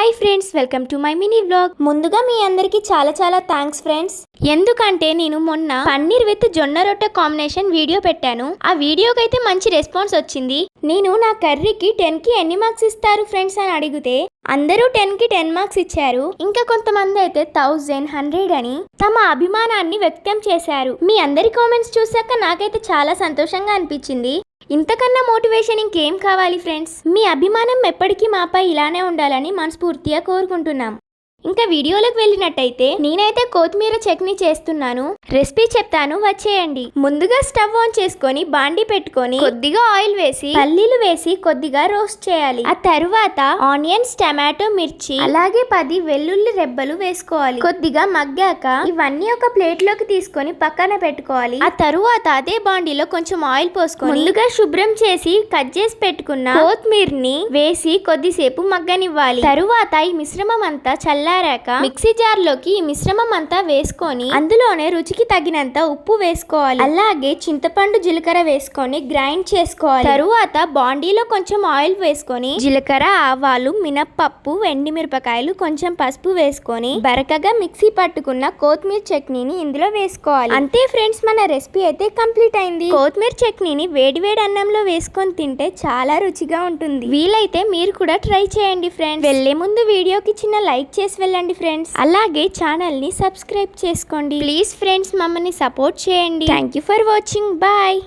Hi friends, welcome to my mini vlog. ముందుగా మీ అందరికి చాలా చాలా థ్యాంక్స్ ఫ్రెండ్స్. ఎందుకంటే నేను మొన్న పన్నీర్ విత్ జొన్న రొట్టె కాంబినేషన్ వీడియో పెట్టాను. ఆ వీడియోకి అయితే మంచి రెస్పాన్స్ వచ్చింది. నేను నా కర్రీకి 10కి ఎన్ని మార్క్స్ ఇస్తారు ఫ్రెండ్స్ అని అడిగితే అందరూ 10కి 10 మార్క్స్ ఇచ్చారు. ఇంకా కొంతమంది అయితే 1100 అని తమ అభిమానాన్ని వ్యక్తం చేశారు. మీ అందరి కామెంట్స్ చూసాక నాకైతే చాలా సంతోషంగా అనిపించింది. ఇంతకన్నా మోటివేషన్ ఇంకేం కావాలి ఫ్రెండ్స్. మీ అభిమానం ఎప్పటికీ మాపై ఇలానే ఉండాలని మనస్ఫూర్తిగా కోరుకుంటున్నాం. ఇంకా వీడియోలోకి వెళ్ళినట్టయితే నేనైతే కొత్తిమీర చట్నీ చేస్తున్నాను. రెసిపీ చెప్తాను, వచ్చేయండి. ముందుగా స్టవ్ ఆన్ చేసుకొని బాండి పెట్టుకొని కొద్దిగా ఆయిల్ వేసి పల్లీలు వేసి కొద్దిగా రోస్ట్ చేయాలి. ఆ తరువాత ఆనియన్స్, టమాటో, మిర్చి అలాగే 10 వెల్లుల్లి రెబ్బలు వేసుకోవాలి. కొద్దిగా మగ్గాక ఇవన్నీ ఒక ప్లేట్ లోకి తీసుకొని పక్కన పెట్టుకోవాలి. ఆ తరువాత అదే బాండీలో కొంచెం ఆయిల్ పోసుకొని ముందుగా శుభ్రం చేసి కట్ చేసి పెట్టుకున్న కొత్తిమీరని వేసి కొద్దిసేపు మగ్గనివ్వాలి. తరువాత ఈ మిశ్రమం అంతా చల్లారాక మిక్సీ జార్ లోకి ఈ మిశ్రమం అంతా వేసుకొని అందులోనే రుచికి తగినంత ఉప్పు వేసుకోవాలి. అలాగే చింతపండు, జీలకర్ర వేసుకొని గ్రైండ్ చేసుకోవాలి. తరువాత బాండీలో కొంచెం ఆయిల్ వేసుకొని జీలకర్ర, ఆవాలు, మినప్పప్పు, ఎండుమిరపకాయలు, కొంచెం పసుపు వేసుకొని బరకగా మిక్సీ పట్టుకున్న కొత్తిమీర చట్నీని ఇందులో వేసుకోవాలి. అంతే ఫ్రెండ్స్, మన రెసిపీ అయితే కంప్లీట్ అయింది. కొత్తిమీర చట్నీని వేడి వేడి అన్నంలో వేసుకొని తింటే చాలా రుచిగా ఉంటుంది. వీలైతే మీరు కూడా ట్రై చేయండి ఫ్రెండ్స్. వెళ్లే ముందు వీడియోకి చిన్న లైక్ చేసి వెళ్ళండి ఫ్రెండ్స్. అలాగే ఛానల్ ని సబ్స్క్రైబ్ చేసుకోండి ప్లీజ్ ఫ్రెండ్స్. మమ్మల్ని సపోర్ట్ చేయండి. Thank you for watching. Bye.